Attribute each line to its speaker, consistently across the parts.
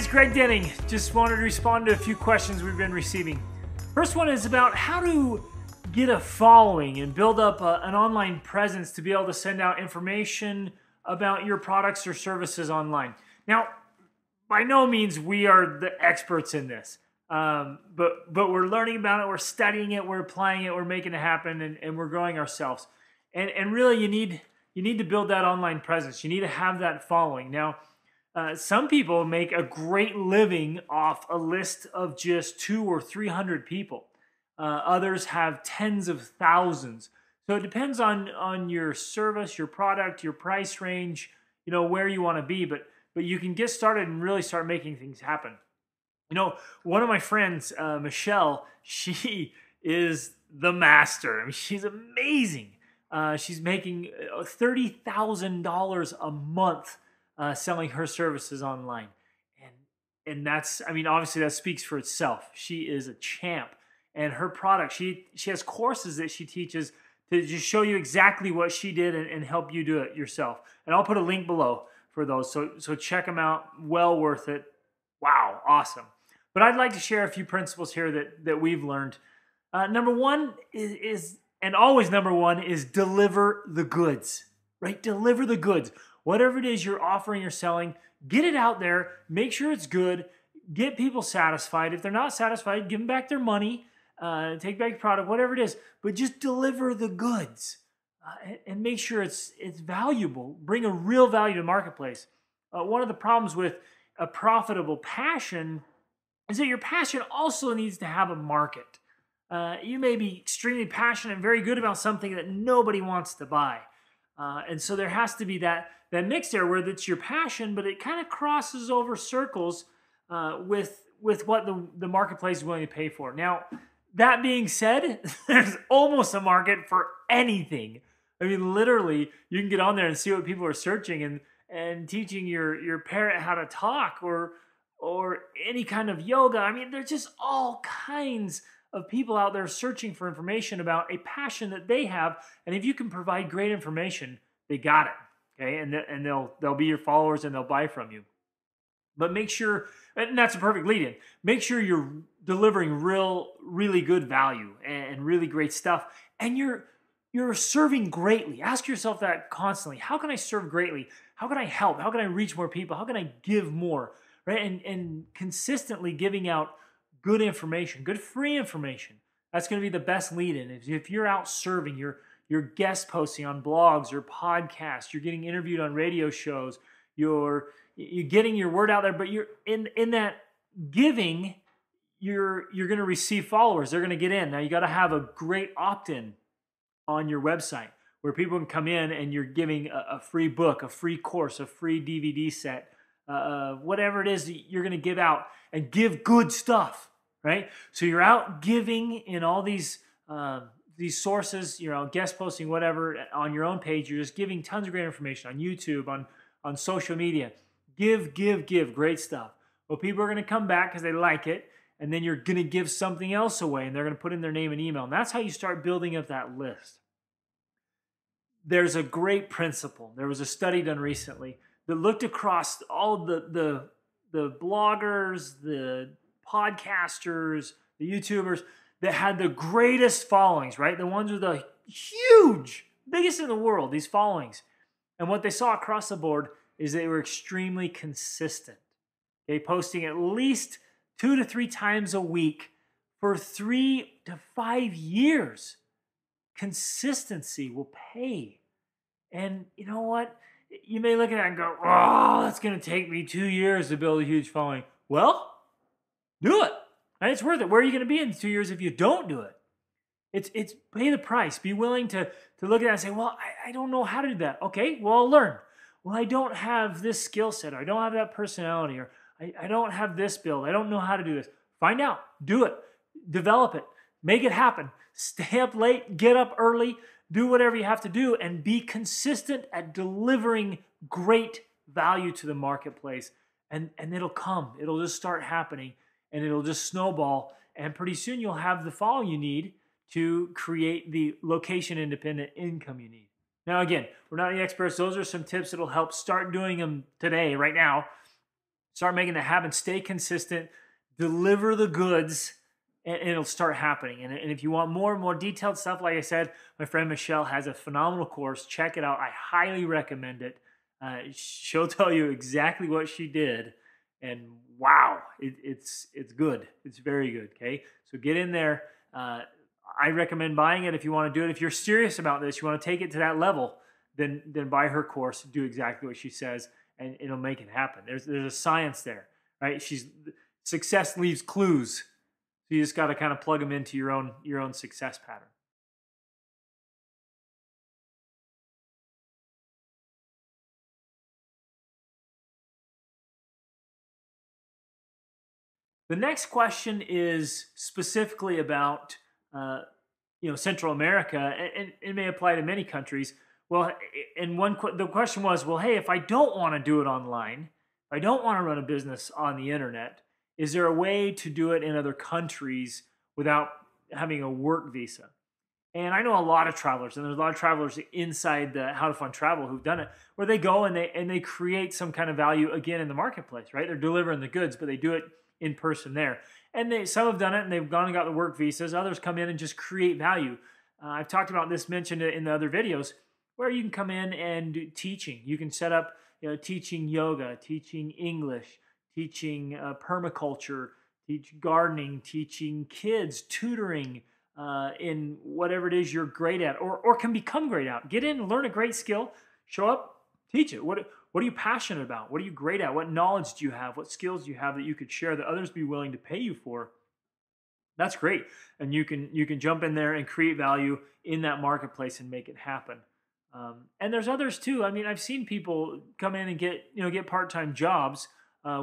Speaker 1: guys, Greg Denning. Just wanted to respond to a few questions we've been receiving. First one is about how to get a following and build up an online presence to be able to send out information about your products or services online. Now, by no means we are the experts in this, but we're learning about it, we're studying it, we're applying it, we're making it happen, and we're growing ourselves. And really, you need to build that online presence. You need to have that following. Now, some people make a great living off a list of just 200 or 300 people. Others have tens of thousands. So it depends on your service, your product, your price range, where you want to be. But you can get started and really start making things happen. One of my friends, Michelle, she is the master. I mean, she's amazing. She's making $30,000 a month selling her services online. And that's, obviously that speaks for itself. She is a champ. And her product, she has courses that she teaches to just show you exactly what she did and help you do it yourself. And I'll put a link below for those. So check them out. Well worth it. Wow, awesome. But I'd like to share a few principles here that we've learned. Number one is and always number one is deliver the goods, right? Deliver the goods. Whatever it is you're offering or selling, get it out there. Make sure it's good. Get people satisfied. If they're not satisfied, give them back their money. Take back your product, whatever it is. But just deliver the goods and make sure it's valuable. Bring a real value to the marketplace. One of the problems with a profitable passion is that your passion also needs to have a market. You may be extremely passionate and very good about something that nobody wants to buy. And so there has to be that mix there where it's your passion, but it kind of crosses over circles with what the marketplace is willing to pay for. Now, that being said, there's almost a market for anything. Literally, you can get on there and see what people are searching and teaching your parrot how to talk or any kind of yoga. There's just all kinds of people out there searching for information about a passion that they have, and if you can provide great information, they got it, okay? And they'll be your followers and they'll buy from you. But make sure, and that's a perfect lead-in, make sure you're delivering really good value and really great stuff, and you're serving greatly. Ask yourself that constantly. How can I serve greatly? How can I help? How can I reach more people? How can I give more, right? And consistently giving out good information, good free information. That's going to be the best lead-in. If you're out serving, you're guest posting on blogs or podcasts, you're getting interviewed on radio shows, you're getting your word out there, but you're in that giving, you're going to receive followers. They're going to get in. Now you got to have a great opt-in on your website where people can come in and you're giving a free book, a free course, a free DVD set, whatever it is that you're going to give out, and give good stuff, right? So you're out giving in all these sources, guest posting, whatever, on your own page. You're just giving tons of great information on YouTube, on social media. Give, great stuff. Well, people are going to come back because they like it, and then you're going to give something else away, and they're going to put in their name and email. And that's how you start building up that list. There's a great principle. There was a study done recently that looked across all the bloggers, the podcasters, the YouTubers that had the greatest followings, right? The ones with the huge, biggest in the world, these followings. And what they saw across the board is they were extremely consistent. Okay, posting at least 2 to 3 times a week for 3 to 5 years. Consistency will pay. And you know what? You may look at that and go, oh, that's going to take me 2 years to build a huge following. Well, do it. And it's worth it. Where are you going to be in 2 years if you don't do it? It's pay the price. Be willing to look at that and say, well, I don't know how to do that. Okay, well, I'll learn. Well, I don't have this skill set, or I don't have that personality, or I don't have this build. I don't know how to do this. Find out. Do it. Develop it. Make it happen. Stay up late. Get up early. Do whatever you have to do, and be consistent at delivering great value to the marketplace. And it'll come. It'll just start happening, and it'll just snowball. And pretty soon you'll have the following you need to create the location-independent income you need. Now, again, we're not the experts. Those are some tips that'll help. Start doing them today, right now. Start making the habit, stay consistent, deliver the goods, and it'll start happening. And if you want more and more detailed stuff, like I said, my friend Michelle has a phenomenal course. Check it out. I highly recommend it. She'll tell you exactly what she did, and wow, it's good. It's very good. Okay, so get in there. I recommend buying it if you want to do it. If you're serious about this, you want to take it to that level, then buy her course. Do exactly what she says, and it'll make it happen. There's a science there, right? Success leaves clues. So you just got to kind of plug them into your own success pattern. The next question is specifically about Central America, and it may apply to many countries. Well, and the question was, well, hey, if I don't want to do it online, if I don't want to run a business on the internet, is there a way to do it in other countries without having a work visa? And I know a lot of travelers, and there's a lot of travelers inside the How to Fund Travel who've done it, where they go and they create some kind of value again in the marketplace, right? They're delivering the goods, but they do it in person there. And some have done it, and they've gone and got the work visas. Others come in and just create value. I've talked about this, mentioned it in the other videos, where you can come in and do teaching. You can set up teaching yoga, teaching English, teaching permaculture, teach gardening, teaching kids, tutoring, in whatever it is you're great at or can become great at. Get in, learn a great skill, show up, teach it. What are you passionate about? What are you great at? What knowledge do you have? What skills do you have that you could share that others be willing to pay you for? That's great. And you can jump in there and create value in that marketplace and make it happen. And there's others too. I mean, I've seen people come in and get part-time jobs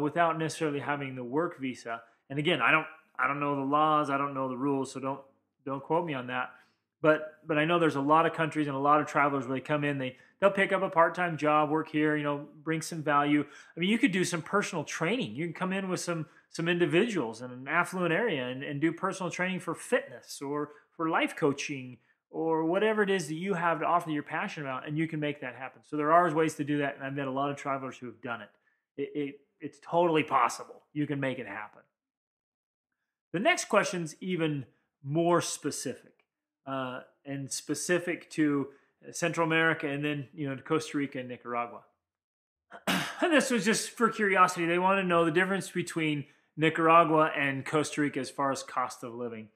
Speaker 1: without necessarily having the work visa. And again, I don't know the laws, I don't know the rules, so don't quote me on that. But I know there's a lot of countries and a lot of travelers where they come in, they'll pick up a part-time job, work here, bring some value. I mean, you could do some personal training. You can come in with some individuals in an affluent area and do personal training for fitness or for life coaching or whatever it is that you have to offer that you're passionate about, and you can make that happen. So there are ways to do that, and I've met a lot of travelers who have done it. It's totally possible. You can make it happen. The next question's even more specific, and specific to Central America, and then to Costa Rica and Nicaragua. And this was just for curiosity. They want to know the difference between Nicaragua and Costa Rica as far as cost of living.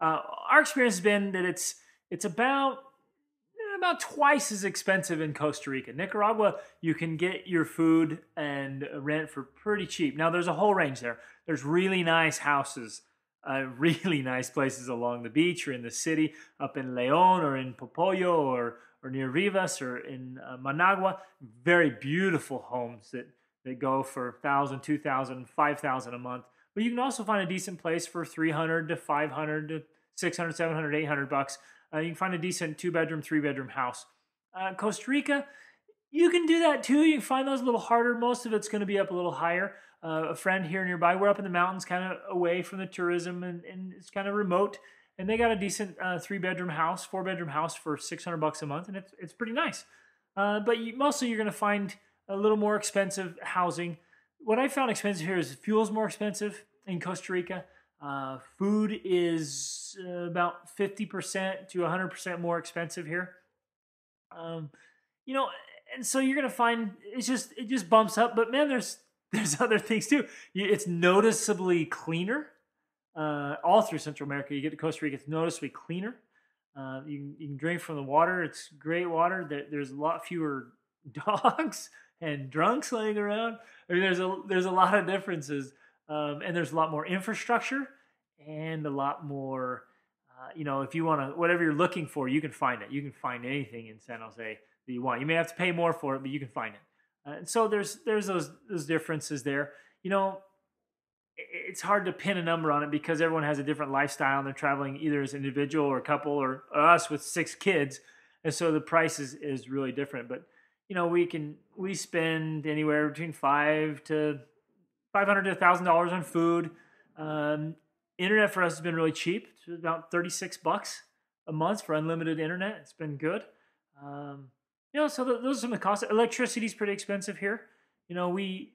Speaker 1: Our experience has been that it's about twice as expensive in Costa Rica. Nicaragua, you can get your food and rent for pretty cheap. Now, there's a whole range there. There's really nice houses, really nice places along the beach or in the city, up in Leon or in Popoyo or near Rivas or in Managua. Very beautiful homes that go for $1,000, $2,000, $5,000 a month. But you can also find a decent place for $300 to $500 to $600, $700, $800. You can find a decent 2-bedroom, 3-bedroom house. Costa Rica, you can do that too. You can find those a little harder. Most of it's going to be up a little higher. A friend here nearby, we're up in the mountains, kind of away from the tourism, and it's kind of remote. And they got a decent 3-bedroom house, 4-bedroom house for $600 a month, and it's pretty nice. But mostly you're going to find a little more expensive housing. What I found expensive here is fuel's more expensive in Costa Rica. Food is about 50% to 100% more expensive here. And so you're gonna find it just bumps up. But man, there's other things too. It's noticeably cleaner. All through Central America, you get to Costa Rica, it's noticeably cleaner. You can drink from the water. It's great water. There's a lot fewer dogs and drunks laying around. I mean, there's a lot of differences. And there's a lot more infrastructure and a lot more, if you want to, whatever you're looking for, you can find it. You can find anything in San Jose that you want. You may have to pay more for it, but you can find it. And so there's those differences there. It's hard to pin a number on it because everyone has a different lifestyle and they're traveling either as an individual or a couple or us with 6 kids. And so the price is really different. But, we spend anywhere between $500 to $1,000 on food. Internet for us has been really cheap. It's about $36 a month for unlimited internet. It's been good. So those are some of the costs. Electricity is pretty expensive here. We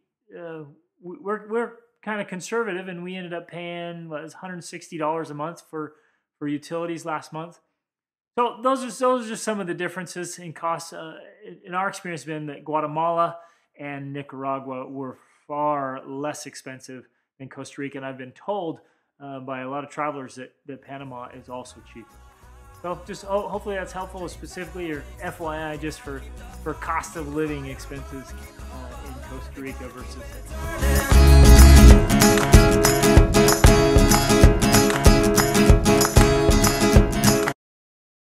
Speaker 1: we're kind of conservative, and we ended up paying what was $160 a month for utilities last month. So those are just some of the differences in costs. In our experience, been that Guatemala and Nicaragua were far less expensive than Costa Rica, and I've been told by a lot of travelers that Panama is also cheaper. So just hopefully that's helpful, specifically or FYI, just for cost of living expenses in Costa Rica versus.